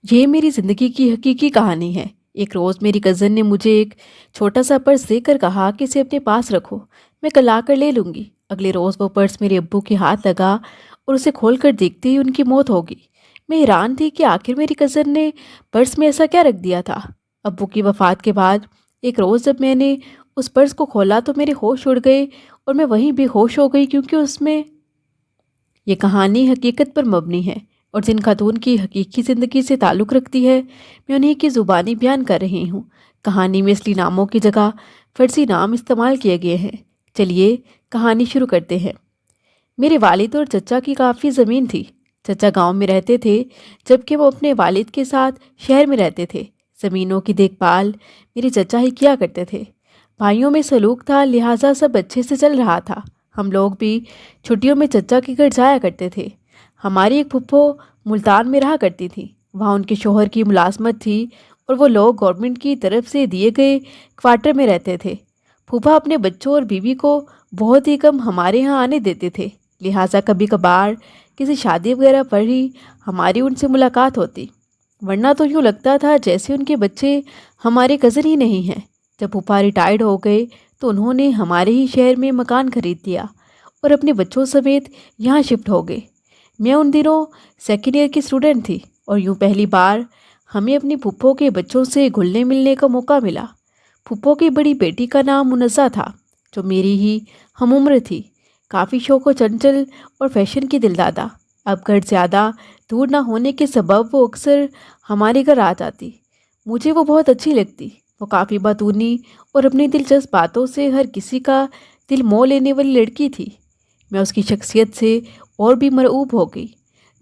یہ میری ज़िंदगी की हकीकी कहानी है। एक रोज़ मेरी कज़न ने मुझे एक छोटा सा पर्स देकर कहा कि इसे अपने पास रखो, मैं कल आकर ले लूँगी। अगले रोज़ वो पर्स मेरे अब्बू के हाथ लगा और उसे खोल कर देखते ही उनकी मौत हो गई। मैं हैरान थी कि आखिर मेरी कज़न ने पर्स में ऐसा क्या रख दिया था। अब्बू की वफ़ात के बाद एक रोज़ जब मैंने उस पर्स को खोला तो मेरे होश उड़ गए और मैं वहीं बेहोश हो गई, क्योंकि उसमें ये कहानी हकीकत पर मबनी है और जिन खातून की हकीकी ज़िंदगी से ताल्लुक़ रखती है, मैं उन्हीं की ज़ुबानी बयान कर रही हूँ। कहानी में असली नामों की जगह फ़र्ज़ी नाम इस्तेमाल किए गए हैं। चलिए कहानी शुरू करते हैं। मेरे वालिद और चचा की काफ़ी ज़मीन थी। चचा गांव में रहते थे, जबकि वो अपने वालिद के साथ शहर में रहते थे। ज़मीनों की देखभाल मेरे चचा ही किया करते थे। भाइयों में सलूक था, लिहाजा सब अच्छे से चल रहा था। हम लोग भी छुट्टियों में चचा के घर जाया करते थे। हमारी एक फुप्पो मुल्तान में रहा करती थी। वहाँ उनके शोहर की मुलाजमत थी और वो लोग गवर्नमेंट की तरफ से दिए गए क्वार्टर में रहते थे। फूफा अपने बच्चों और बीवी को बहुत ही कम हमारे यहाँ आने देते थे, लिहाजा कभी कभार किसी शादी वगैरह पर ही हमारी उनसे मुलाकात होती, वरना तो यूँ लगता था जैसे उनके बच्चे हमारे कज़न ही नहीं हैं। जब फूफा रिटायर्ड हो गए तो उन्होंने हमारे ही शहर में मकान खरीद लिया और अपने बच्चों समेत यहाँ शिफ्ट हो गए। मैं उन दिनों सेकेंड ईयर की स्टूडेंट थी और यूँ पहली बार हमें अपनी फूफो के बच्चों से घुलने मिलने का मौका मिला। फूफो की बड़ी बेटी का नाम मुनज़्ज़ा था, जो मेरी ही हम उम्र थी। काफ़ी शौक व चंचल और फैशन की दिलदादा। अब घर ज़्यादा दूर ना होने के सबब वो अक्सर हमारे घर आ जाती। मुझे वो बहुत अच्छी लगती। वो काफ़ी बातूनी और अपनी दिलचस्प बातों से हर किसी का दिल मोह लेने वाली लड़की थी। मैं उसकी शख्सियत से और भी मरऊब हो गई।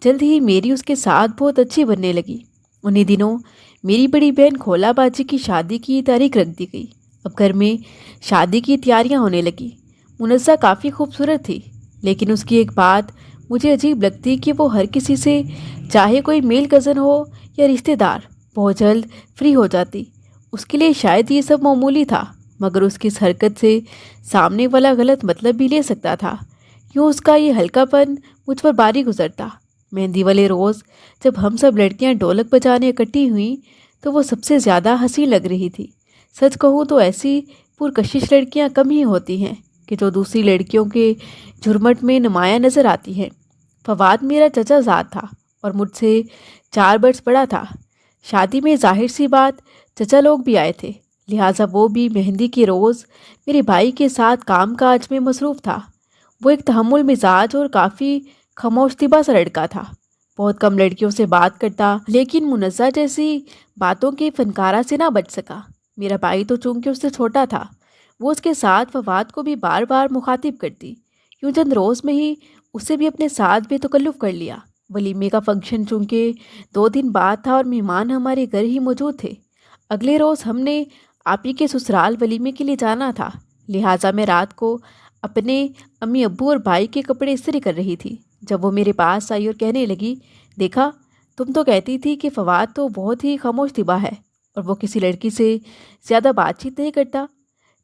जल्द ही मेरी उसके साथ बहुत अच्छी बनने लगी। उन्हीं दिनों मेरी बड़ी बहन खोला बाजी की शादी की तारीख रख दी गई। अब घर में शादी की तैयारियां होने लगी। मुनस्सा काफ़ी खूबसूरत थी, लेकिन उसकी एक बात मुझे अजीब लगती कि वो हर किसी से, चाहे कोई मेल कज़न हो या रिश्तेदार, बहुत जल्द फ्री हो जाती। उसके लिए शायद ये सब मामूली था, मगर उसकी इस हरकत से सामने वाला गलत मतलब भी ले सकता था। यूँ उसका ये हल्कापन मुझ पर भारी गुजरता। मेहंदी वाले रोज़ जब हम सब लड़कियां ढोलक बजाने इकट्ठी हुईं तो वो सबसे ज़्यादा हंसी लग रही थी। सच कहूँ तो ऐसी पुरकशिश लड़कियां कम ही होती हैं कि जो दूसरी लड़कियों के झुरमट में नुमाया नज़र आती हैं। फवाद मेरा चचा ज़ाद था और मुझसे 4 बरस बड़ा था। शादी में जाहिर सी बात चचा लोग भी आए थे, लिहाजा वो भी मेहंदी के रोज़ मेरे भाई के साथ काम काज में मसरूफ़ था। वो एक तहम्मुल मिजाज और काफ़ी खामोश सा लड़का था। बहुत कम लड़कियों से बात करता, लेकिन मुनज़्ज़ा जैसी बातों के फनकारा से ना बच सका। मेरा भाई तो चूंकि उससे छोटा था, वो उसके साथ फवाद को भी बार बार मुखातिब करती। यूँ चंद रोज़ में ही उसे भी अपने साथ बेतकल्लुफ़ कर लिया। वलीमे का फंक्शन चूंकि 2 दिन बाद था और मेहमान हमारे घर ही मौजूद थे। अगले रोज़ हमने आप ही के ससुराल वलीमे के लिए जाना था, लिहाजा मैं रात को अपने अम्मी अब्बू और भाई के कपड़े इस्त्री कर रही थी जब वो मेरे पास आई और कहने लगी, देखा, तुम तो कहती थी कि फवाद तो बहुत ही खामोश तिबा है और वो किसी लड़की से ज़्यादा बातचीत नहीं करता।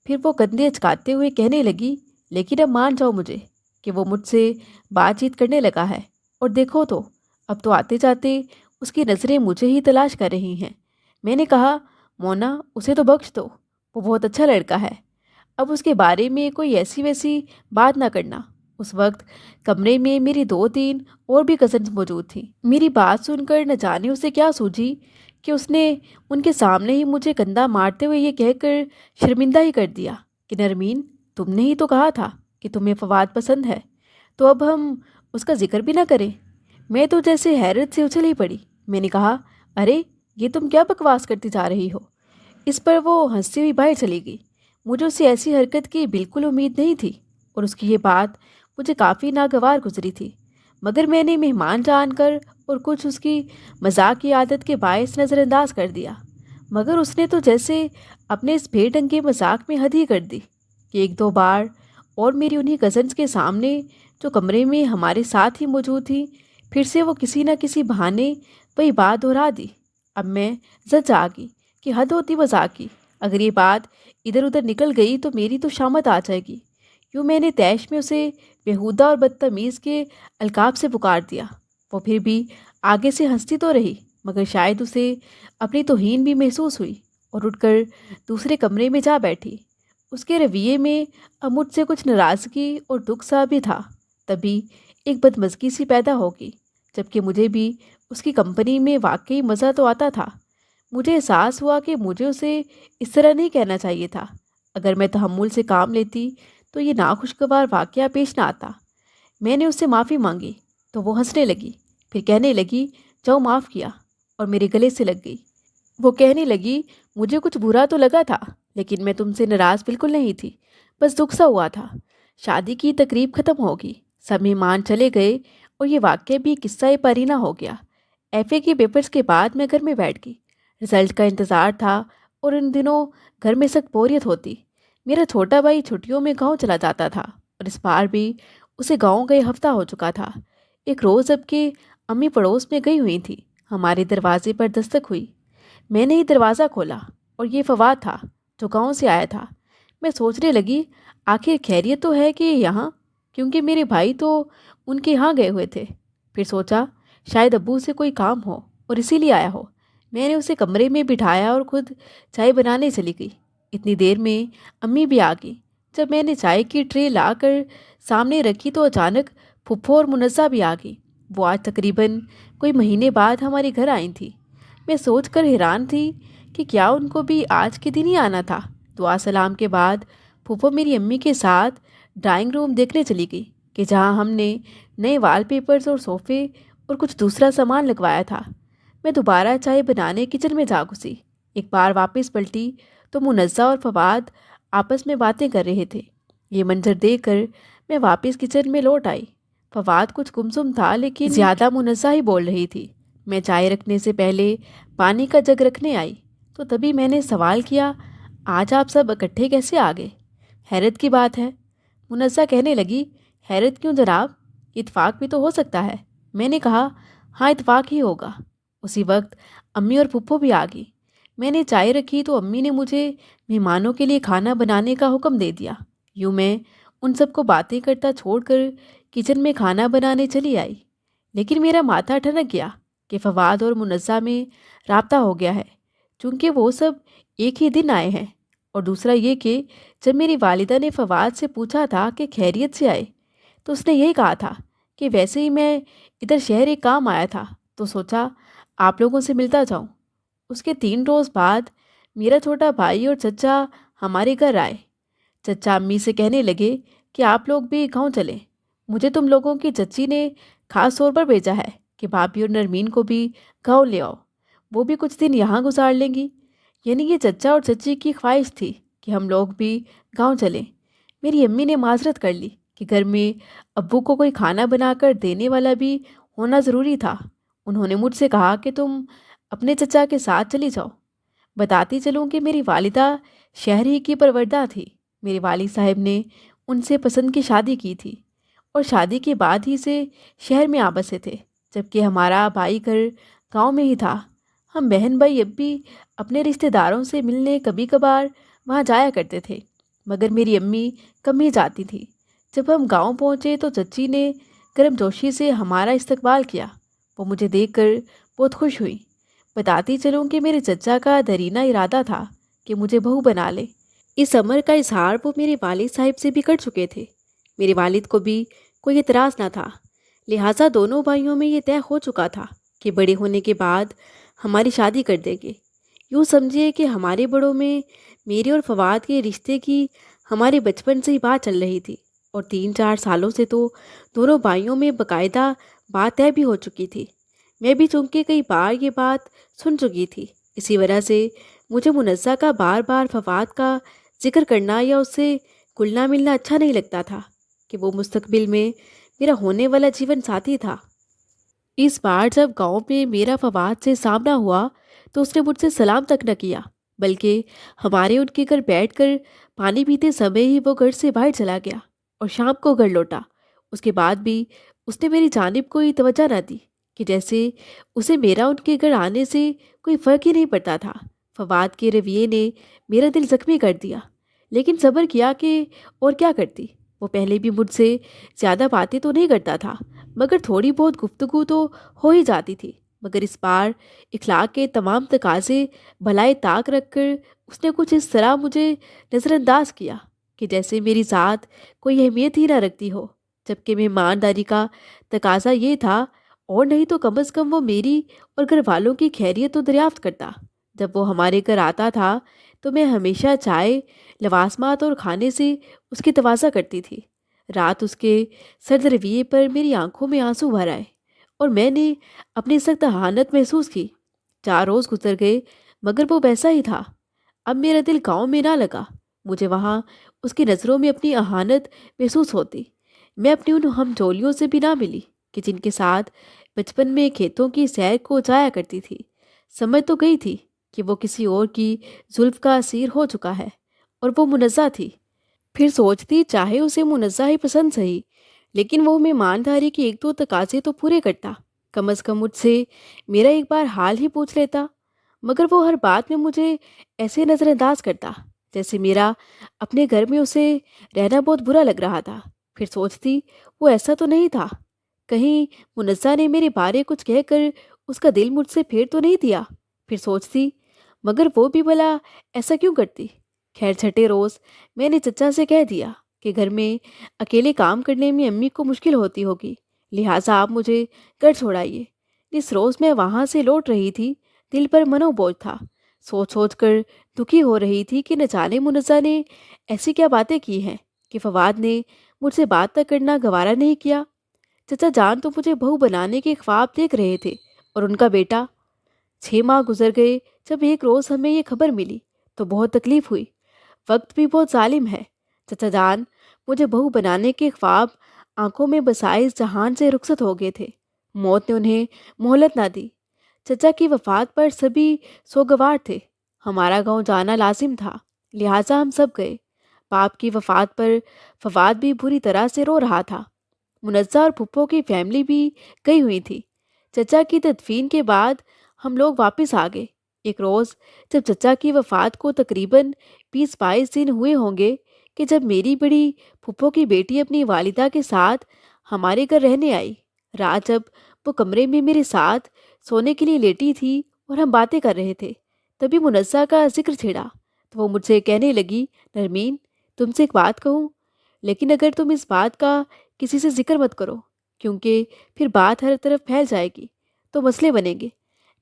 फिर वो कंधे अचकाते हुए कहने लगी, लेकिन अब मान जाओ मुझे कि वो मुझसे बातचीत करने लगा है, और देखो तो अब तो आते जाते उसकी नज़रें मुझे ही तलाश कर रही हैं। मैंने कहा, मोना, उसे तो बख्श दो, वो बहुत अच्छा लड़का है। अब उसके बारे में कोई ऐसी वैसी बात ना करना। उस वक्त कमरे में मेरी 2-3 और भी कज़न्स मौजूद थीं। मेरी बात सुनकर न जाने उसे क्या सूझी कि उसने उनके सामने ही मुझे कंधा मारते हुए ये कहकर शर्मिंदा ही कर दिया कि नरमीन, तुमने ही तो कहा था कि तुम्हें फवाद पसंद है, तो अब हम उसका जिक्र भी ना करें। मैं तो जैसे हैरत से उछल ही पड़ी। मैंने कहा, अरे ये तुम क्या बकवास करती जा रही हो। इस पर वो हंसती हुई बाहर चली गई। मुझे उससे ऐसी हरकत की बिल्कुल उम्मीद नहीं थी और उसकी ये बात मुझे काफ़ी नागवार गुजरी थी, मगर मैंने मेहमान जानकर और कुछ उसकी मजाक की आदत के बायस नज़रअंदाज कर दिया। मगर उसने तो जैसे अपने इस बेढंगे मजाक में हद ही कर दी कि 1-2 बार और मेरी उन्हीं कज़न्स के सामने, जो कमरे में हमारे साथ ही मौजूद थी, फिर से वो किसी न किसी बहाने वही बात दोहरा दी। अब मैं जज आ गई कि हद होती मजाक की। अगर ये बात इधर उधर निकल गई तो मेरी तो शामत आ जाएगी। यूँ मैंने तैश में उसे बेहुदा और बदतमीज़ के अलकाब से पुकार दिया। वो फिर भी आगे से हंसती तो रही, مگر شاید اسے اپنی توہین بھی محسوس ہوئی اور اٹھ کر دوسرے کمرے میں جا بیٹھی۔ اس کے رویے میں اب مجھ سے کچھ ناراضگی اور دکھ سا بھی تھا۔ تبھی ایک بدمزگی سی پیدا ہوگی، جبکہ مجھے بھی اس کی کمپنی میں واقعی مزہ تو آتا تھا۔ مجھے احساس ہوا کہ مجھے اسے اس طرح نہیں کہنا چاہیے تھا۔ اگر میں تحمل سے کام لیتی تو یہ ناخوشگوار واقعہ پیش نہ آتا۔ میں نے اس سے معافی مانگی تو وہ ہنسنے لگی، پھر کہنے لگی جاؤ معاف کیا، اور میرے گلے سے لگ گئی۔ وہ کہنے لگی مجھے کچھ برا تو لگا تھا، لیکن میں تم سے ناراض بالکل نہیں تھی، بس دکھ سا ہوا تھا۔ شادی کی تقریب ختم ہوگی، سب مہمان چلے گئے اور یہ واقعہ بھی قصہ پرینہ ہو گیا۔ ایف اے کے پیپرز کے بعد میں گھر میں بیٹھ گئی۔ رزلٹ کا انتظار تھا اور ان دنوں گھر میں سخت بوریت ہوتی۔ میرا چھوٹا بھائی چھٹیوں میں گاؤں چلا جاتا تھا اور اس بار بھی اسے گاؤں گئے ہفتہ ہو چکا تھا۔ ایک روز جب کہ امی پڑوس میں گئی ہوئی تھی، ہمارے دروازے پر دستک ہوئی۔ میں نے ہی دروازہ کھولا اور یہ فواد تھا جو گاؤں سے آیا تھا۔ میں سوچنے لگی آخر خیریت تو ہے کہ یہاں، کیونکہ میرے بھائی تو ان کے یہاں گئے ہوئے تھے۔ پھر سوچا شاید ابو سے کوئی کام ہو اور اسی لیے آیا ہو۔ میں نے اسے کمرے میں بٹھایا اور خود چائے بنانے چلی گئی۔ اتنی دیر میں امی بھی آ گئی۔ جب میں نے چائے کی ٹرے لا کر سامنے رکھی تو اچانک پھپھو اور منزہ بھی آ گئی۔ وہ آج تقریباً کوئی مہینے بعد ہمارے گھر آئی تھیں۔ میں سوچ کر حیران تھی کہ کیا ان کو بھی آج کے دن ہی آنا تھا۔ دعا سلام کے بعد پھپھو میری امی کے ساتھ ڈرائنگ روم دیکھنے چلی گئی کہ جہاں ہم نے نئے وال پیپرز اور صوفے اور کچھ دوسرا سامان لگوایا تھا۔ میں دوبارہ چائے بنانے کچن میں جا گھسی۔ ایک بار واپس پلٹی تو منزہ اور فواد آپس میں باتیں کر رہے تھے۔ یہ منظر دیکھ کر میں واپس کچن میں لوٹ آئی۔ فواد کچھ گمسم تھا لیکن زیادہ منزہ ہی بول رہی تھی۔ میں چائے رکھنے سے پہلے پانی کا جگ رکھنے آئی تو تبھی میں نے سوال کیا آج آپ سب اکٹھے کیسے آ گئے؟ حیرت کی بات ہے۔ منزہ کہنے لگی حیرت کیوں جناب، اتفاق بھی تو ہو سکتا ہے۔ میں نے کہا ہاں اتفاق ہی ہوگا۔ اسی وقت امی اور پھپھو بھی آ گئی۔ میں نے چائے رکھی تو امی نے مجھے مہمانوں کے لیے کھانا بنانے کا حکم دے دیا۔ یوں میں ان سب کو باتیں کرتا چھوڑ کر کچن میں کھانا بنانے چلی آئی۔ لیکن میرا ماتھا ٹھنک گیا کہ فواد اور منزہ میں رابطہ ہو گیا ہے، چونکہ وہ سب ایک ہی دن آئے ہیں۔ اور دوسرا یہ کہ جب میری والدہ نے فواد سے پوچھا تھا کہ خیریت سے آئے تو اس نے یہی کہا تھا کہ ویسے ہی میں ادھر شہر ایک کام آیا تھا تو سوچا آپ لوگوں سے ملتا جاؤں۔ اس کے 3 روز بعد میرا چھوٹا بھائی اور چچا ہمارے گھر آئے۔ چچا امی سے کہنے لگے کہ آپ لوگ بھی گاؤں چلیں، مجھے تم لوگوں کی چچی نے خاص طور پر بھیجا ہے کہ بھابھی اور نرمین کو بھی گاؤں لے آؤ، وہ بھی کچھ دن یہاں گزار لیں گی۔ یعنی یہ چچا اور چچی کی خواہش تھی کہ ہم لوگ بھی گاؤں چلیں۔ میری امی نے معذرت کر لی کہ گھر میں ابو کو کوئی کھانا بنا کر دینے والا بھی ہونا ضروری تھا۔ انہوں نے مجھ سے کہا کہ تم اپنے چچا کے ساتھ چلی جاؤ۔ بتاتی چلوں کہ میری والدہ شہر ہی کی پروردہ تھی۔ میرے والد صاحب نے ان سے پسند کی شادی کی تھی اور شادی کے بعد ہی سے شہر میں آ بسے تھے، جبکہ ہمارا بھائی گھر گاؤں میں ہی تھا۔ ہم بہن بھائی اب بھی اپنے رشتہ داروں سے ملنے کبھی کبھار وہاں جایا کرتے تھے، مگر میری امی کم ہی جاتی تھی۔ جب ہم گاؤں پہنچے تو چچی نے گرم جوشی سے ہمارا استقبال کیا۔ وہ مجھے دیکھ کر بہت خوش ہوئی۔ بتاتی چلوں کہ میرے چچا کا درینہ ارادہ تھا کہ مجھے بہو بنا لے۔ اس امر کا اظہار وہ میرے والد صاحب سے بھی کر چکے تھے۔ میرے والد کو بھی کوئی اعتراض نہ تھا، لہٰذا دونوں بھائیوں میں یہ طے ہو چکا تھا کہ بڑے ہونے کے بعد ہماری شادی کر دیں گے۔ یوں سمجھیے کہ ہمارے بڑوں میں میرے اور فواد کے رشتے کی ہمارے بچپن سے ہی بات چل رہی تھی، اور 3-4 سالوں سے تو دونوں بھائیوں میں باقاعدہ بات طے بھی ہو چکی تھی۔ میں بھی چونکہ کئی بار یہ بات سن چکی تھی، اسی وجہ سے مجھے منزہ کا بار بار فواد کا ذکر کرنا یا اس سے گلنا ملنا اچھا نہیں لگتا تھا کہ وہ مستقبل میں میرا ہونے والا جیون ساتھی تھا۔ اس بار جب گاؤں میں میرا فواد سے سامنا ہوا تو اس نے مجھ سے سلام تک نہ کیا، بلکہ ہمارے ان کے گھر بیٹھ کر پانی پیتے سمے ہی وہ گھر سے باہر چلا گیا اور شام کو گھر لوٹا۔ اس کے بعد بھی اس نے میری جانب کوئی توجہ نہ دی، کہ جیسے اسے میرا ان کے گھر آنے سے کوئی فرق ہی نہیں پڑتا تھا۔ فواد کے رویے نے میرا دل زخمی کر دیا، لیکن صبر کیا کہ اور کیا کرتی۔ وہ پہلے بھی مجھ سے زیادہ باتیں تو نہیں کرتا تھا، مگر تھوڑی بہت گفتگو تو ہو ہی جاتی تھی۔ مگر اس بار اخلاق کے تمام تقاضے بھلائی طاق رکھ کر اس نے کچھ اس طرح مجھے نظر انداز کیا کہ جیسے میری ذات کوئی اہمیت ہی نہ رکھتی ہو، جبکہ مہمانداری کا تقاضا یہ تھا، اور نہیں تو کم از کم وہ میری اور گھر والوں کی خیریت تو دریافت کرتا۔ جب وہ ہمارے گھر آتا تھا تو میں ہمیشہ چائے، لوازمات اور کھانے سے اس کی تواضع کرتی تھی۔ رات اس کے سرد رویے پر میری آنکھوں میں آنسو بھر آئے اور میں نے اپنی سخت اہانت محسوس کی۔ 4 روز گزر گئے مگر وہ ویسا ہی تھا۔ اب میرا دل گاؤں میں نہ لگا، مجھے وہاں اس کی نظروں میں اپنی اہانت محسوس ہوتی۔ میں اپنی ان ہم جولیوں سے بھی نہ ملی کہ جن کے ساتھ بچپن میں کھیتوں کی سیر کو جایا کرتی تھی۔ سمجھ تو گئی تھی کہ وہ کسی اور کی زلف کا اسیر ہو چکا ہے اور وہ منزہ تھی۔ پھر سوچتی چاہے اسے منزہ ہی پسند سہی، لیکن وہ مہمانداری کے 1-2 تقاضے تو پورے کرتا، کم از کم مجھ سے میرا ایک بار حال ہی پوچھ لیتا۔ مگر وہ ہر بات میں مجھے ایسے نظر انداز کرتا جیسے میرا اپنے گھر میں اسے رہنا بہت برا لگ رہا تھا۔ پھر سوچتی وہ ایسا تو نہیں تھا، کہیں منزہ نے میرے بارے کچھ کہہ کر اس کا دل مجھ سے پھیر تو نہیں دیا۔ پھر سوچتی مگر وہ بھی بھلا ایسا کیوں کرتی۔ خیر 6 روز میں نے چچا سے کہہ دیا کہ گھر میں اکیلے کام کرنے میں امی کو مشکل ہوتی ہوگی، لہٰذا آپ مجھے گھر چھوڑائیے۔ جس روز میں وہاں سے لوٹ رہی تھی دل پر منو بوجھ تھا، سوچ سوچ کر دکھی ہو رہی تھی کہ نہ جانے منزہ نے ایسی کیا باتیں کی ہیں کہ فواد نے مجھ سے بات تک کرنا گوارا نہیں کیا۔ چچا جان تو مجھے بہو بنانے کے خواب دیکھ رہے تھے اور ان کا بیٹا۔ 6 ماہ گزر گئے، جب ایک روز ہمیں یہ خبر ملی تو بہت تکلیف ہوئی۔ وقت بھی بہت ظالم ہے، چچا جان مجھے بہو بنانے کے خواب آنکھوں میں بسائے اس جہان سے رخصت ہو گئے تھے۔ موت نے انہیں مہلت نہ دی۔ چچا کی وفات پر سبھی سوگوار تھے، ہمارا گاؤں جانا لازم تھا، لہٰذا ہم سب گئے۔ باپ کی وفات پر فواد بھی بری طرح سے رو رہا تھا۔ منزہ اور پھپھو کی فیملی بھی گئی ہوئی تھی۔ چچا کی تدفین کے بعد ہم لوگ واپس آ گئے۔ ایک روز جب چچا کی وفات کو تقریباً 20-22 دن ہوئے ہوں گے کہ جب میری بڑی پھپھو کی بیٹی اپنی والدہ کے ساتھ ہمارے گھر رہنے آئی، رات جب وہ کمرے میں میرے ساتھ سونے کے لیے لیٹی تھی اور ہم باتیں کر رہے تھے، تبھی منزہ کا ذکر چھڑا تو وہ مجھ سے کہنے لگی، نرمین تم سے ایک بات کہوں، لیکن اگر تم اس بات کا کسی سے ذکر مت کرو کیونکہ پھر بات ہر طرف پھیل جائے گی تو مسئلے بنیں گے۔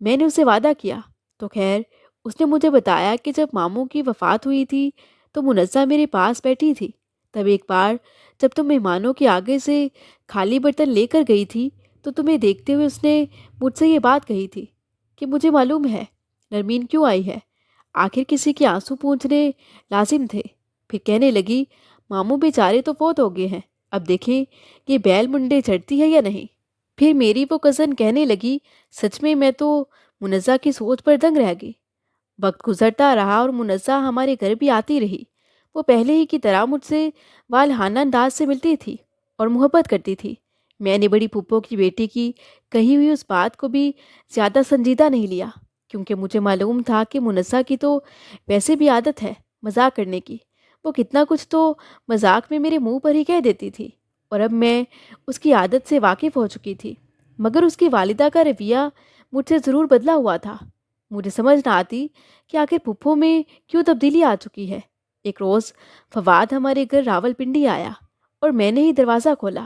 میں نے اسے وعدہ کیا تو خیر اس نے مجھے بتایا کہ جب ماموں کی وفات ہوئی تھی تو منزہ میرے پاس بیٹھی تھی، تب ایک بار جب تم مہمانوں کے آگے سے خالی برتن لے کر گئی تھی تو تمہیں دیکھتے ہوئے اس نے مجھ سے یہ بات کہی تھی کہ مجھے معلوم ہے نرمین کیوں آئی ہے، آخر کسی کے آنسو پونچھنے لازم تھے۔ پھر کہنے لگی ماموں بیچارے تو فوت ہو گئے ہیں، اب دیکھیں کہ بیل منڈے چڑھتی ہے یا نہیں۔ پھر میری وہ کزن کہنے لگی سچ میں تو منزہ کی سوچ پر دنگ رہ گئی۔ وقت گزرتا رہا اور منزہ ہمارے گھر بھی آتی رہی۔ وہ پہلے ہی کی طرح مجھ سے والہانہ انداز سے ملتی تھی اور محبت کرتی تھی۔ میں نے بڑی پھپھو کی بیٹی کی کہی ہوئی اس بات کو بھی زیادہ سنجیدہ نہیں لیا کیونکہ مجھے معلوم تھا کہ منزہ کی تو ویسے بھی عادت ہے مذاق کرنے کی۔ وہ کتنا کچھ تو مذاق میں میرے منہ پر ہی کہہ دیتی تھی اور اب میں اس کی عادت سے واقف ہو چکی تھی، مگر اس کی والدہ کا رویہ مجھ سے ضرور بدلا ہوا تھا۔ مجھے سمجھ نہ آتی کہ آخر پھپھو میں کیوں تبدیلی آ چکی ہے۔ ایک روز فواد ہمارے گھر راول پنڈی آیا اور میں نے ہی دروازہ کھولا۔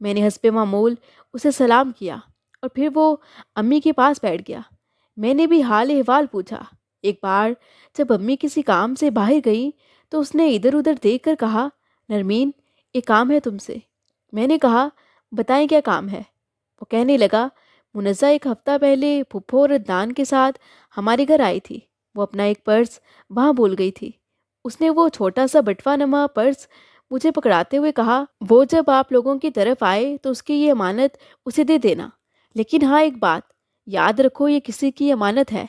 میں نے حسب معمول اسے سلام کیا اور پھر وہ امی کے پاس بیٹھ گیا۔ میں نے بھی حال احوال پوچھا۔ ایک بار جب امی کسی کام سے باہر گئی تو اس نے ادھر ادھر دیکھ کر کہا، نرمین ایک کام ہے تم سے۔ میں نے کہا بتائیں کیا کام ہے۔ وہ کہنے لگا منزہ 1 ہفتہ پہلے پھپھو اور عدنان کے ساتھ ہمارے گھر آئی تھی، وہ اپنا ایک پرس وہاں بھول گئی تھی۔ اس نے وہ چھوٹا سا بٹوا نما پرس مجھے پکڑاتے ہوئے کہا وہ جب آپ لوگوں کی طرف آئے تو اس کی یہ امانت اسے دے دینا، لیکن ہاں ایک بات یاد رکھو یہ کسی کی امانت ہے،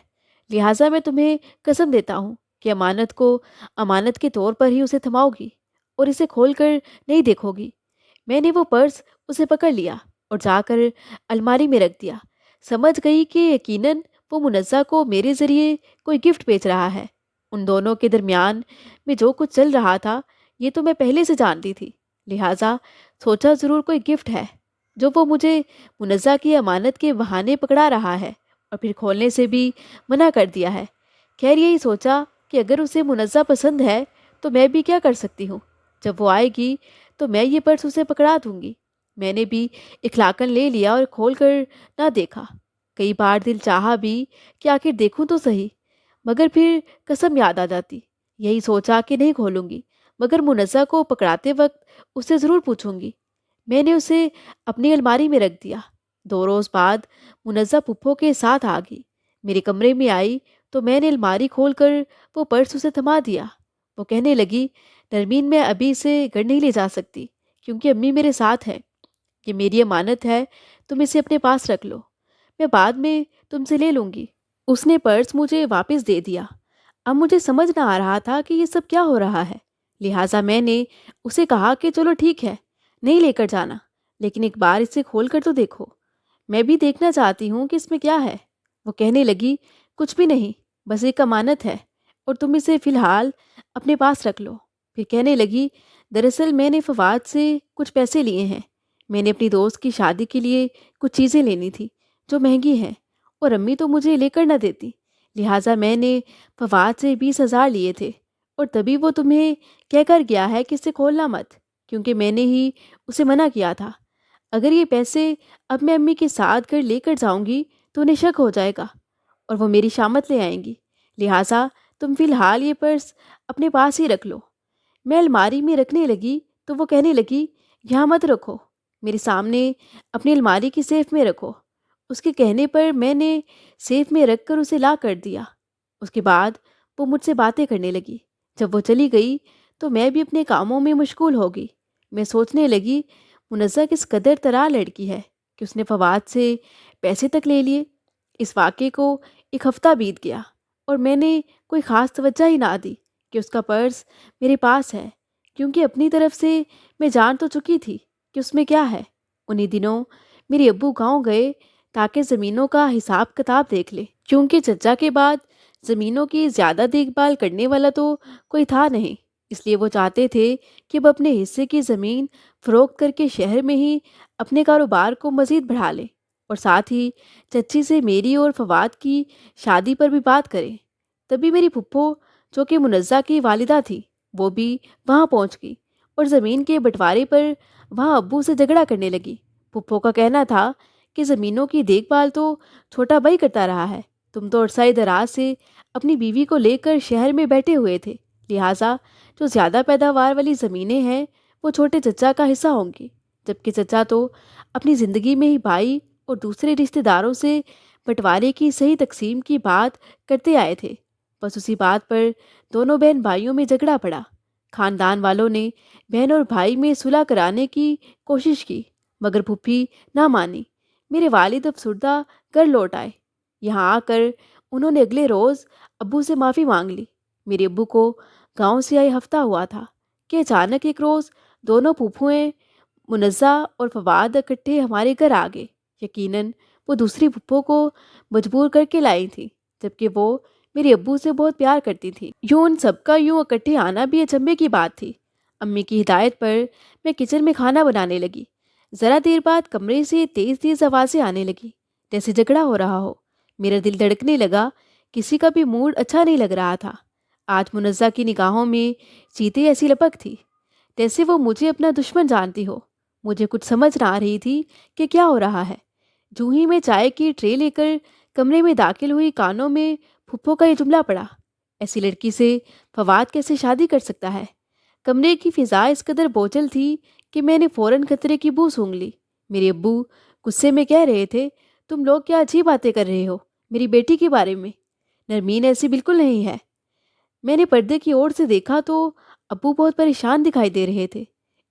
لہٰذا میں تمہیں قسم دیتا ہوں کہ امانت کو امانت کے طور پر ہی اسے تھماؤ گی اور اسے کھول کر نہیں دیکھو گی۔ میں نے وہ پرس اسے پکڑ لیا اور جا کر الماری میں رکھ دیا۔ سمجھ گئی کہ یقیناً وہ منزہ کو میرے ذریعے کوئی گفٹ بیچ رہا ہے۔ ان دونوں کے درمیان میں جو کچھ چل رہا تھا یہ تو میں پہلے سے جانتی تھی، لہٰذا سوچا ضرور کوئی گفٹ ہے جو وہ مجھے منزہ کی امانت کے بہانے پکڑا رہا ہے और फिर खोलने से भी मना कर दिया है। खैर यही सोचा कि अगर उसे मुनज़्ज़ा पसंद है तो मैं भी क्या कर सकती हूँ। जब वो आएगी तो मैं ये पर्स उसे पकड़ा दूँगी। मैंने भी इखलाकन ले लिया और खोल कर ना देखा। कई बार दिल चाहा भी कि आखिर देखूं तो सही, मगर फिर कसम याद आ जाती। यही सोचा कि नहीं खोलूंगी, मगर मुनज़्ज़ा को पकड़ाते वक्त उससे ज़रूर पूछूंगी। मैंने उसे अपनी अलमारी में रख दिया। 2 रोज़ बाद मुनज़्ज़ा पुप्पो के साथ आ गई। मेरे कमरे में आई तो मैंने अलमारी खोलकर वो पर्स उसे थमा दिया। वो कहने लगी, नरमीन मैं अभी इसे घर नहीं ले जा सकती क्योंकि अम्मी मेरे साथ हैं। ये मेरी अमानत है, तुम इसे अपने पास रख लो, मैं बाद में तुमसे ले लूँगी। उसने पर्स मुझे वापस दे दिया। अब मुझे समझ ना आ रहा था कि ये सब क्या हो रहा है। लिहाजा मैंने उसे कहा कि चलो ठीक है, नहीं लेकर जाना, लेकिन एक बार इसे खोल कर तो देखो। मैं भी देखना चाहती हूँ कि इसमें क्या है। वो कहने लगी, कुछ भी नहीं, बस एक अमानत है और तुम इसे फ़िलहाल अपने पास रख लो। फिर कहने लगी, दरअसल मैंने फवाद से कुछ पैसे लिए हैं। मैंने अपनी दोस्त की शादी के लिए कुछ चीज़ें लेनी थी जो महंगी हैं, और अम्मी तो मुझे लेकर न देती। लिहाजा मैंने फवाद से 20,000 लिए थे, और तभी वो तुम्हें कहकर गया है कि इसे खोलना मत, क्योंकि मैंने ही उसे मना किया था। अगर ये पैसे अब मैं अम्मी के साथ घर लेकर जाऊंगी तो उन्हें शक हो जाएगा और वो मेरी शामत ले आएंगी। लिहाजा तुम फिलहाल ये पर्स अपने पास ही रख लो। मैं अलमारी में रखने लगी तो वो कहने लगी, यहाँ मत रखो, मेरे सामने अपनी अलमारी की सेफ में रखो। उसके कहने पर मैंने सेफ में रख कर उसे ला कर दिया। उसके बाद वो मुझसे बातें करने लगी। जब वो चली गई तो मैं भी अपने कामों में मशगूल हो गई। मैं सोचने लगी, मुनज़्ज़ा किस कदर तराह लड़की है कि उसने फवाद से पैसे तक ले लिए। इस वाक़े को एक हफ़्ता बीत गया और मैंने कोई ख़ास तवज्जो ही ना दी कि उसका पर्स मेरे पास है, क्योंकि अपनी तरफ से मैं जान तो चुकी थी कि उसमें क्या है। उन्हीं दिनों मेरे अब्बू गांव गए ताकि ज़मीनों का हिसाब किताब देख ले, क्योंकि चचा के बाद ज़मीनों की ज़्यादा देखभाल करने वाला तो कोई था नहीं। इसलिए वो चाहते थे कि वो अपने हिस्से की ज़मीन फ़रोख्त करके शहर में ही अपने कारोबार को मज़ीद बढ़ा लें, और साथ ही चच्ची से मेरी और फवाद की शादी पर भी बात करें। तभी मेरी फुप्पो, जो कि मुनज़्ज़ा की वालिदा थी, वो भी वहाँ पहुँच गई और ज़मीन के बंटवारे पर वहाँ अब्बू से झगड़ा करने लगी। फुप्पो का कहना था कि ज़मीनों की देखभाल तो छोटा भाई करता रहा है, तुम तो अरसाए दराज से अपनी बीवी को लेकर शहर में बैठे हुए थे, लिहाजा जो ज़्यादा पैदावार वाली ज़मीनें हैं वो छोटे चचा का हिस्सा होंगी। जबकि चचा तो अपनी ज़िंदगी में ही भाई और दूसरे रिश्तेदारों से बंटवारे की सही तकसीम की बात करते आए थे। बस उसी बात पर दोनों बहन भाइयों में झगड़ा पड़ा। खानदान वालों ने बहन और भाई में सुलह कराने की कोशिश की, मगर फूफी ना मानी। मेरे वालिद अफसुर्दा घर लौट आए। यहाँ आकर उन्होंने अगले रोज़ अब्बू से माफ़ी मांग ली। मेरे अब्बू को गांव से आए हफ्ता हुआ था कि अचानक एक रोज़ दोनों फूफुएं मुनज़्ज़ा और फवाद इकट्ठे हमारे घर आ गए। यकीनन वो दूसरी फूफो को मजबूर करके लाई थी, जबकि वो मेरे अब्बू से बहुत प्यार करती थी। यूं उन सबका यूं इकट्ठे आना भी अचंभे की बात थी। अम्मी की हिदायत पर मैं किचन में खाना बनाने लगी। ज़रा देर बाद कमरे से तेज़ तेज़ आवाज़ें आने लगी, जैसे झगड़ा हो रहा हो। मेरा दिल धड़कने लगा। किसी का भी मूड अच्छा नहीं लग रहा था। आज मुनज़्ज़ा की निगाहों में चीते ऐसी लपक थी जैसे वो मुझे अपना दुश्मन जानती हो। मुझे कुछ समझ ना आ रही थी कि क्या हो रहा है। जूं ही मैं चाय की ट्रे लेकर कमरे में दाखिल हुई, कानों में फुप्पो का ये जुमला पड़ा, ऐसी लड़की से फवाद कैसे शादी कर सकता है। कमरे की फिजा इस कदर बोझल थी कि मैंने फौरन खतरे की बू सूंघ ली। मेरे अब्बू गुस्से में कह रहे थे, तुम लोग क्या अजीब बातें कर रहे हो मेरी बेटी के बारे में। नरमीन ऐसी बिल्कुल नहीं है। मैंने पर्दे की ओर से देखा तो अब्बू बहुत परेशान दिखाई दे रहे थे।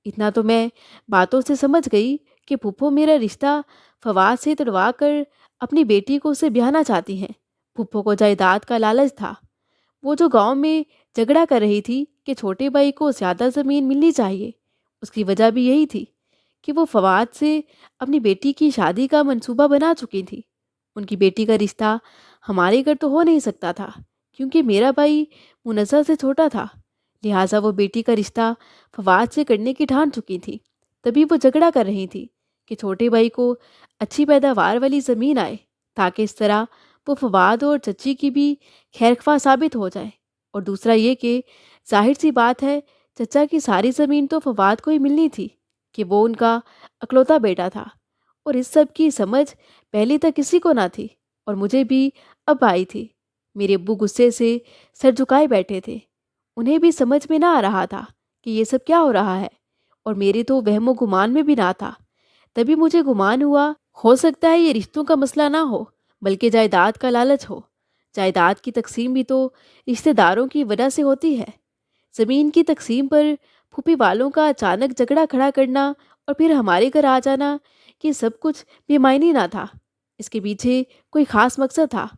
इतना तो मैं बातों से समझ गई कि फूफो मेरा रिश्ता फवाद से तुड़वा कर अपनी बेटी को उसे ब्याहना चाहती हैं। फूफो को जायदाद का लालच था। वो जो गांव में झगड़ा कर रही थी कि छोटे भाई को ज़्यादा ज़मीन मिलनी चाहिए, उसकी वजह भी यही थी कि वो फवाद से अपनी बेटी की शादी का मंसूबा बना चुकी थी। उनकी बेटी का रिश्ता हमारे घर तो हो नहीं सकता था, क्योंकि मेरा भाई मुनज़्ज़ा से छोटा था। लिहाजा वो बेटी का रिश्ता फवाद से करने की ठान चुकी थी। तभी वो झगड़ा कर रही थी कि छोटे भाई को अच्छी पैदावार वाली ज़मीन आए, ताकि इस तरह वो फवाद और चच्ची की भी खैरख्वाह साबित हो जाए। और दूसरा ये कि ज़ाहिर सी बात है, चचा की सारी ज़मीन तो फवाद को ही मिलनी थी कि वो उनका अकलौता बेटा था। और इस सब की समझ पहले तक किसी को ना थी और मुझे भी अब आई थी। मेरे अब्बू गुस्से से सर झुकाए बैठे थे। उन्हें भी समझ में ना आ रहा था कि ये सब क्या हो रहा है, और मेरे तो वहमो गुमान में भी ना था। तभी मुझे गुमान हुआ, हो सकता है ये रिश्तों का मसला ना हो, बल्कि जायदाद का लालच हो। जायदाद की तकसीम भी तो रिश्तेदारों की वजह से होती है। ज़मीन की तकसीम पर फूफी वालों का अचानक झगड़ा खड़ा करना और फिर हमारे घर आ जाना, ये सब कुछ बेमायनी ना था। इसके पीछे कोई ख़ास मकसद था,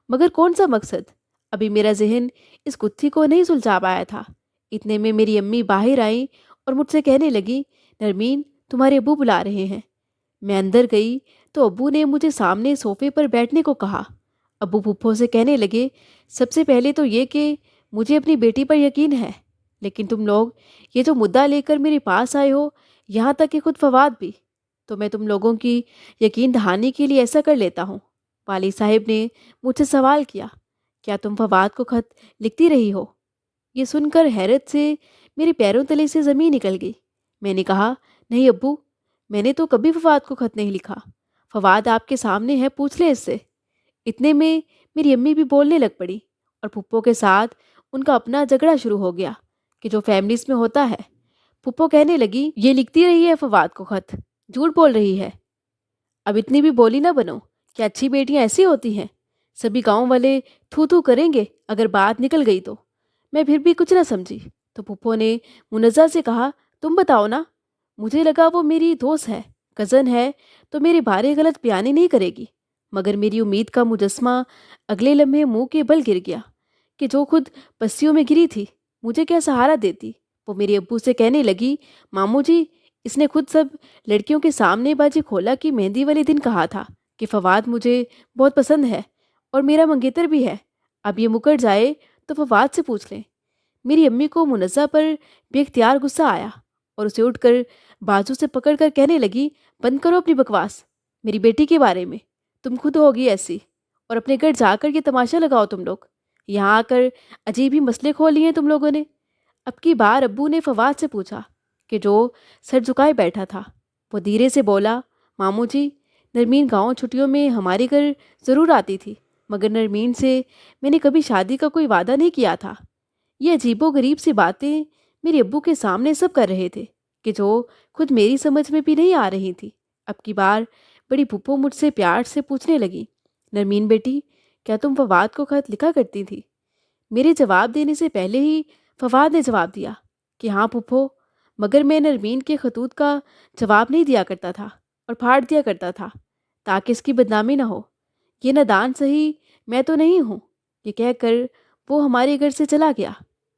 मगर कौन सा मकसद? अभी मेरा जहन इस गुत्थी को नहीं सुलझा पाया था। इतने में मेरी अम्मी बाहर आई और मुझसे कहने लगी, नरमीन, तुम्हारे अब्बू बुला रहे हैं। मैं अंदर गई तो अब्बू ने मुझे सामने सोफे पर बैठने को कहा। अब्बू फूफो से कहने लगे, सबसे पहले तो ये कि मुझे अपनी बेटी पर यकीन है, लेकिन तुम लोग ये जो मुद्दा लेकर मेरे पास आए हो, यहाँ तक कि खुद फवाद भी, तो मैं तुम लोगों की यकीन दहानी के लिए ऐसा कर लेता हूँ। वाली साहिब ने मुझसे सवाल किया, क्या तुम फवाद को खत लिखती रही हो? ये सुनकर हैरत से मेरे पैरों तले से ज़मीन निकल गई। मैंने कहा, नहीं अब्बू, मैंने तो कभी फवाद को खत नहीं लिखा। फवाद आपके सामने है, पूछ ले इससे। इतने में मेरी अम्मी भी बोलने लग पड़ी और पुप्पो के साथ उनका अपना झगड़ा शुरू हो गया कि जो फैमिलीज में होता है। पुप्पो कहने लगी, ये लिखती रही है फवाद को खत, झूठ बोल रही है। अब इतनी भी बोली ना बनो, क्या अच्छी बेटियां ऐसी होती हैं? सभी गांव वाले थू थू करेंगे अगर बात निकल गई तो। मैं फिर भी कुछ ना समझी तो पुप्पो ने मुनज़्ज़ा से कहा, तुम बताओ ना। मुझे लगा वो मेरी दोस्त है, कज़न है, तो मेरे बारे गलत बयानी नहीं करेगी। मगर मेरी उम्मीद का मुजस्मा अगले लम्हे मुंह के बल गिर गया कि जो खुद पस्सियों में गिरी थी, मुझे क्या सहारा देती। वो मेरे अब्बू से कहने लगी, मामू जी, इसने खुद सब लड़कियों के सामने बाजी खोला कि मेहंदी वाले दिन कहा था कि फवाद मुझे बहुत पसंद है और मेरा मंगेतर भी है। अब ये मुकर जाए तो फवाद से पूछ लें। मेरी अम्मी को मुनज़्ज़ा पर बेख्तियार गुस्सा आया और उसे उठकर बाजू से पकड़कर कहने लगी, बंद करो अपनी बकवास मेरी बेटी के बारे में। तुम खुद होगी ऐसी, और अपने घर जाकर ये तमाशा लगाओ तुम लोग। यहाँ आकर अजीब ही मसले खोल लिए हैं तुम लोगों ने। अब की बार अब्बू ने फवाद से पूछा कि जो सर झुकाए बैठा था। वो धीरे से बोला, मामू जी, नरमीन गांव छुट्टियों में हमारे घर ज़रूर आती थी, मगर नरमीन से मैंने कभी शादी का कोई वादा नहीं किया था। ये अजीबो गरीब सी बातें मेरे अब्बू के सामने सब कर रहे थे कि जो खुद मेरी समझ में भी नहीं आ रही थी। अब की बार बड़ी फूफो मुझसे प्यार से पूछने लगी, नरमीन बेटी, क्या तुम फवाद को खत लिखा करती थी? मेरे जवाब देने से पहले ही फवाद ने जवाब दिया कि हाँ फूफो, मगर मैं नरमीन के खतूत का जवाब नहीं दिया करता था और फाड़ दिया करता था ताकि इसकी बदनामी ना हो। ये नादान सही, मैं तो नहीं हूँ। ये कहकर वो हमारे घर से चला गया।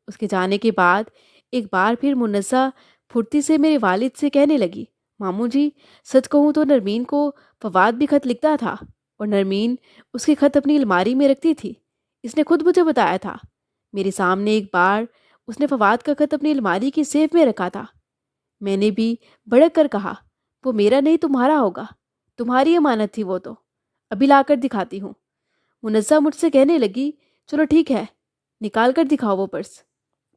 उसके जाने के बाद एक बार फिर मुन्नसा फुर्ती से मेरे वालिद से कहने लगी, मामू जी, सच कहूँ तो नरमीन को फवाद भी खत लिखता था और नरमीन उसके खत अपनी अलमारी में रखती थी। इसने खुद मुझे बताया था। मेरे सामने एक बार उसने फवाद का खत अपनी अलमारी की सेफ में रखा था। मैंने भी भड़क कर कहा, वो मेरा नहीं तुम्हारा होगा, तुम्हारी अमानत थी वो तो, अभी लाकर दिखाती हूँ। मुनज़्ज़ा मुझसे कहने लगी, चलो ठीक है, निकाल कर दिखाओ वो पर्स।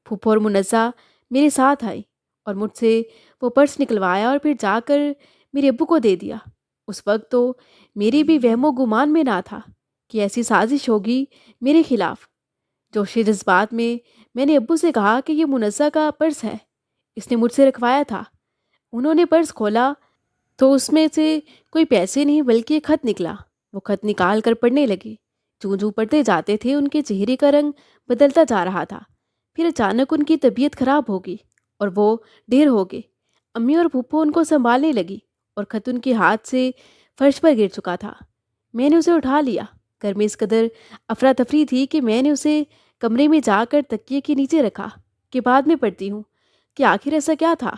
फूफो और मुनज़्ज़ा मेरे साथ आई और मुझसे वो पर्स निकलवाया और फिर जाकर मेरे अब्बू को दे दिया। उस वक्त तो मेरी भी वहमो गुमान में ना था कि ऐसी साजिश होगी मेरे खिलाफ। जोशी जज्बात में मैंने अब्बू से कहा कि ये मुनज़्ज़ा का पर्स है, इसने मुझसे रखवाया था। उन्होंने पर्स खोला तो उसमें से कोई पैसे नहीं बल्कि एक खत निकला। वो खत निकाल कर पढ़ने लगे। जूं जूं पढ़ते जाते थे उनके चेहरे का रंग बदलता जा रहा था। फिर अचानक उनकी तबीयत खराब हो गई और वो ढेर हो गए। अम्मी और फूफो उनको संभालने लगी और खत उनके हाथ से फर्श पर गिर चुका था। मैंने उसे उठा लिया। घर में इस कदर अफरा तफरी थी कि मैंने उसे कमरे में जाकर तकिए के नीचे रखा कि बाद में पढ़ती हूँ कि आखिर ऐसा क्या था।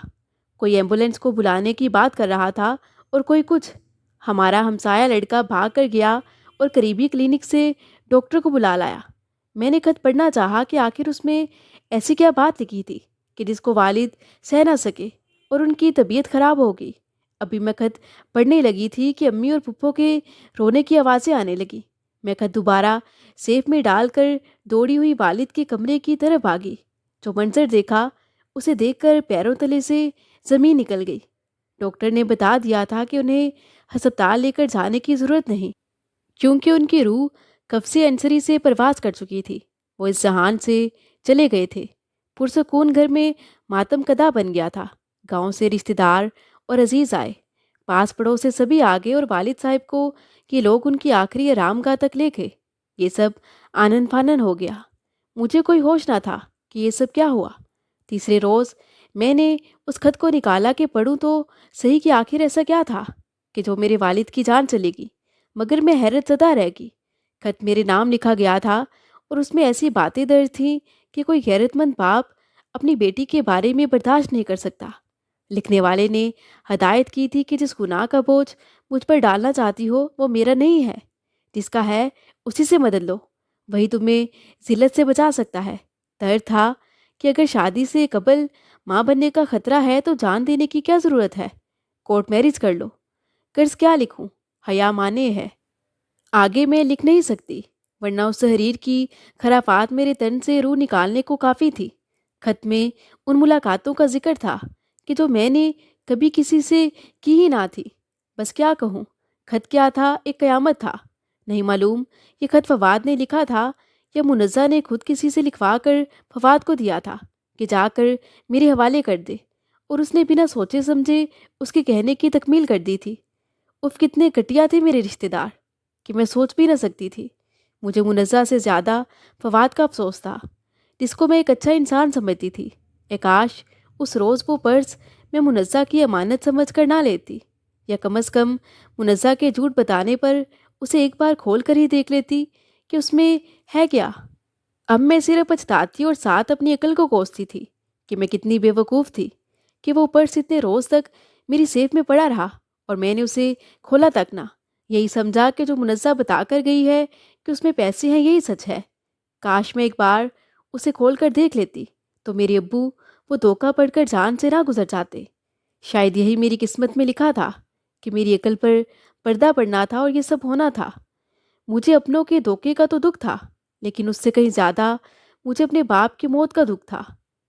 कोई एम्बुलेंस को बुलाने की बात कर रहा था और कोई कुछ। हमारा हमसाया लड़का भाग कर गया और करीबी क्लिनिक से डॉक्टर को बुला लाया। मैंने खत पढ़ना चाहा कि आखिर उसमें ऐसी क्या बात लिखी थी कि जिसको वालिद सह ना सके और उनकी तबीयत खराब हो गई। अभी मैं खत पढ़ने लगी थी कि अम्मी और पुप्पो के रोने की आवाज़ें आने लगी। میں خط دوبارہ سیف میں ڈال کر دوڑی ہوئی والد کے کمرے کی طرف بھاگی۔ جو منظر دیکھا اسے دیکھ کر پیروں تلے سے زمین نکل گئی۔ ڈاکٹر نے بتا دیا تھا کہ انہیں ہسپتال لے کر جانے کی ضرورت نہیں، کیونکہ ان کی روح قفس عنصری سے پرواز کر چکی تھی۔ وہ اس جہان سے چلے گئے تھے۔ پرسکون گھر میں ماتم کدا بن گیا تھا۔ گاؤں سے رشتہ دار اور عزیز آئے، پاس پڑوس سے سبھی آگے، اور والد صاحب کو یہ لوگ ان کی آخری آرام گاہ تک لے گئے۔ یہ سب آنن فانن ہو گیا۔ مجھے کوئی ہوش نہ تھا کہ یہ سب کیا ہوا۔ تیسرے روز میں نے اس خط کو نکالا کہ پڑھوں تو صحیح کہ آخر ایسا کیا تھا کہ جو میرے والد کی جان چلے گی، مگر میں حیرت زدہ رہ گئی۔ خط میرے نام لکھا گیا تھا اور اس میں ایسی باتیں درج تھیں کہ کوئی غیرت مند باپ اپنی بیٹی کے بارے میں برداشت نہیں کر سکتا۔ لکھنے والے نے ہدایت کی تھی کہ جس گناہ کا بوجھ مجھ پر ڈالنا چاہتی ہو وہ میرا نہیں ہے، جس کا ہے اسی سے مدد لو، وہی تمہیں ذلت سے بچا سکتا ہے۔ درد تھا کہ اگر شادی سے قبل ماں بننے کا خطرہ ہے تو جان دینے کی کیا ضرورت ہے؟ کورٹ میرج کر لو۔ قرض کیا لکھوں؟ حیا مانے ہے، آگے میں لکھ نہیں سکتی، ورنہ اس تحریر کی خرافات میرے تن سے روح نکالنے کو کافی تھی۔ خط میں ان ملاقاتوں کا ذکر تھا کہ جو میں نے کبھی کسی سے کی ہی نہ تھی۔ بس کیا کہوں، خط کیا تھا؟ ایک قیامت تھا۔ نہیں معلوم یہ خط فواد نے لکھا تھا یا منزہ نے خود کسی سے لکھوا کر فواد کو دیا تھا کہ جا کر میرے حوالے کر دے، اور اس نے بنا سوچے سمجھے اس کے کہنے کی تکمیل کر دی تھی۔ اف کتنے گھٹیا تھے میرے رشتہ دار کہ میں سوچ بھی نہ سکتی تھی۔ مجھے منزہ سے زیادہ فواد کا افسوس تھا، جس کو میں ایک اچھا انسان سمجھتی تھی۔ اے کاش اس روز وہ پرس میں منزہ کی امانت سمجھ کر نہ لیتی، یا کم از کم منزہ کے جھوٹ بتانے پر اسے ایک بار کھول کر ہی دیکھ لیتی کہ اس میں ہے کیا۔ اب میں صرف پچھتاتی اور ساتھ اپنی عقل کو کوستی تھی کہ میں کتنی بے وقوف تھی کہ وہ پرس اتنے روز تک میری سیف میں پڑا رہا اور میں نے اسے کھولا تک نہ، یہی سمجھا کہ جو منزہ بتا کر گئی ہے کہ اس میں پیسے ہیں یہی سچ ہے۔ کاش میں ایک بار اسے کھول کر دیکھ لیتی تو میرے ابو وہ دھوکہ پڑھ کر جان سے نہ گزر جاتے۔ شاید یہی میری قسمت میں لکھا تھا کہ میری عقل پر پردہ پڑنا تھا اور یہ سب ہونا تھا۔ مجھے اپنوں کے دھوکے کا تو دکھ تھا، لیکن اس سے کہیں زیادہ مجھے اپنے باپ کی موت کا دکھ تھا۔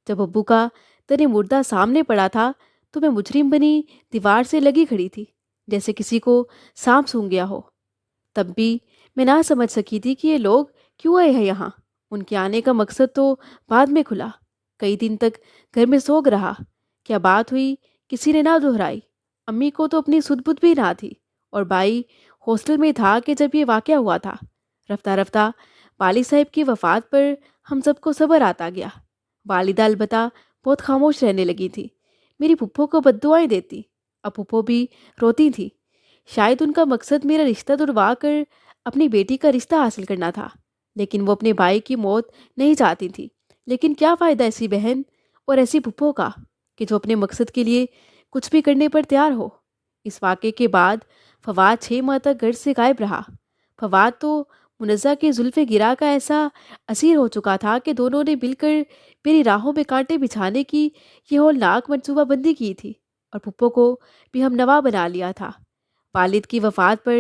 جب ابو کا تن مردہ سامنے پڑا تھا تو میں مجرم بنی دیوار سے لگی کھڑی تھی، جیسے کسی کو سانپ سونگھ گیا ہو۔ تب بھی میں نہ سمجھ سکی تھی کہ یہ لوگ کیوں آئے ہیں یہاں۔ ان کے آنے کا مقصد تو بعد میں کھلا۔ کئی دن تک گھر میں سوگ رہا۔ کیا بات ہوئی کسی نے نہ دہرائی۔ امی کو تو اپنی سدھ بدھ بھی نہ تھی، اور بھائی ہاسٹل میں تھا کہ جب یہ واقعہ ہوا تھا۔ رفتہ رفتہ والد صاحب کی وفات پر ہم سب کو صبر آتا گیا۔ والدہ البتہ بہت خاموش رہنے لگی تھی، میری پھپھو کو بد دعائیں دیتی۔ اب پھپھو بھی روتی تھی۔ شاید ان کا مقصد میرا رشتہ دڑوا کر اپنی بیٹی کا رشتہ حاصل کرنا تھا، لیکن وہ اپنے بھائی کی موت نہیں چاہتی تھی۔ لیکن کیا فائدہ ایسی بہن اور ایسی پھپھو کا کہ جو اپنے مقصد کے لیے کچھ بھی کرنے پر تیار ہو۔ اس واقعے کے بعد فواد 6 ماہ تک گھر سے غائب رہا۔ فواد تو منزہ کے زلف گرا کا ایسا اسیر ہو چکا تھا کہ دونوں نے مل کر میری راہوں میں کانٹے بچھانے کی یہ ہولناک منصوبہ بندی کی تھی، اور پھپھو کو بھی ہم نوا بنا لیا تھا۔ والد کی وفات پر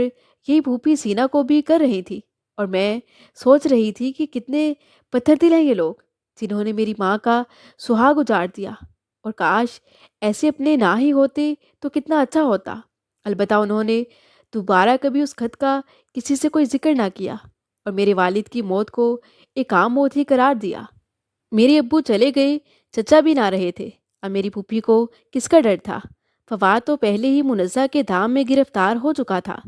یہی پھوپھی سینا کو بھی کر رہی تھی، اور میں سوچ رہی تھی کہ کتنے پتھر دل ہیں یہ لوگ جنہوں نے میری ماں کا سہاگ اجاڑ دیا، اور کاش ایسے اپنے نہ ہی ہوتے تو کتنا اچھا ہوتا۔ البتہ انہوں نے دوبارہ کبھی اس خط کا کسی سے کوئی ذکر نہ کیا، اور میرے والد کی موت کو ایک عام موت ہی قرار دیا۔ میرے ابو چلے گئے، چچا بھی نہ رہے تھے۔ اب میری پھوپھی کو کس کا ڈر تھا؟ فواد تو پہلے ہی منزہ کے دام میں گرفتار ہو چکا تھا۔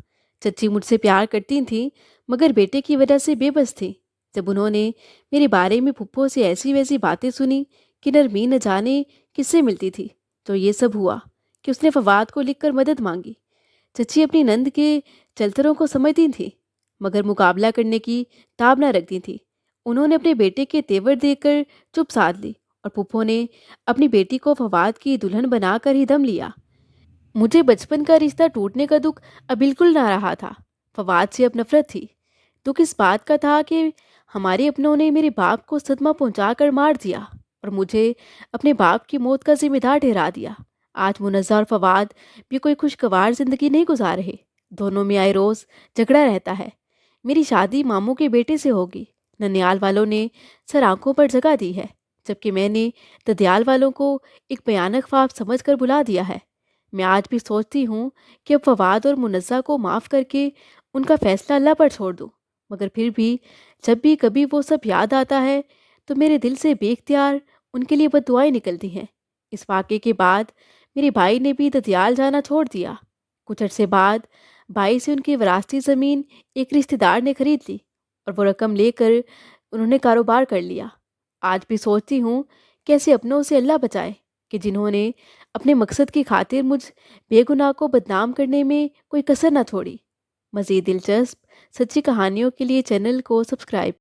چچی مجھ سے پیار کرتی تھیں، مگر بیٹے کی وجہ سے بے بس تھیں۔ جب انہوں نے میرے بارے میں پھپھو سے ایسی ویسی باتیں سنی کہ نرمین نہ جانے کس سے ملتی تھی، تو یہ سب ہوا کہ اس نے فواد کو لکھ کر مدد مانگی۔ چچی اپنی نند کے چلتروں کو سمجھتی تھیں، مگر مقابلہ کرنے کی تاب نہ رکھتی تھیں۔ انہوں نے اپنے بیٹے کے تیور دیکھ کر چپ سادھ لی، اور پھپھو نے اپنی بیٹی کو فواد کی دلہن بنا کر ہی دم لیا۔ مجھے بچپن کا رشتہ ٹوٹنے کا دکھ اب بالکل نہ رہا تھا۔ فواد سے اب نفرت تھی۔ دکھ اس بات کا تھا کہ ہمارے اپنوں نے میرے باپ کو صدمہ پہنچا کر مار دیا، اور مجھے اپنے باپ کی موت کا ذمہ دار ٹھہرا دیا۔ آج منزہ اور فواد بھی کوئی خوشگوار زندگی نہیں گزار رہے۔ دونوں میں آئے روز جھگڑا رہتا ہے۔ मेरी शादी मामू के बेटे से होगी। ननियाल वालों ने सर आंखों पर जगह दी है, जबकि मैंने ददियाल वालों को एक भयानक ख्वाब समझकर बुला दिया है। मैं आज भी सोचती हूँ कि अब फवाद और मुनज़्ज़ा को माफ़ करके उनका फैसला अल्लाह पर छोड़ दूँ, मगर फिर भी जब भी कभी वो सब याद आता है तो मेरे दिल से बेख्तियार उनके लिए बद्दुआएं निकलती हैं। इस वाक़े के बाद मेरे भाई ने भी ददियाल जाना छोड़ दिया। कुछ अरसे बाद भाई से उनकी विरासती ज़मीन एक रिश्तेदार ने खरीद ली और वो रकम लेकर उन्होंने कारोबार कर लिया। आज भी सोचती हूँ कैसे अपनों से अल्लाह बचाए कि जिन्होंने अपने मकसद की खातिर मुझ बेगुनाह को बदनाम करने में कोई कसर ना छोड़ी। मज़ीद दिलचस्प सच्ची कहानियों के लिए चैनल को सब्सक्राइब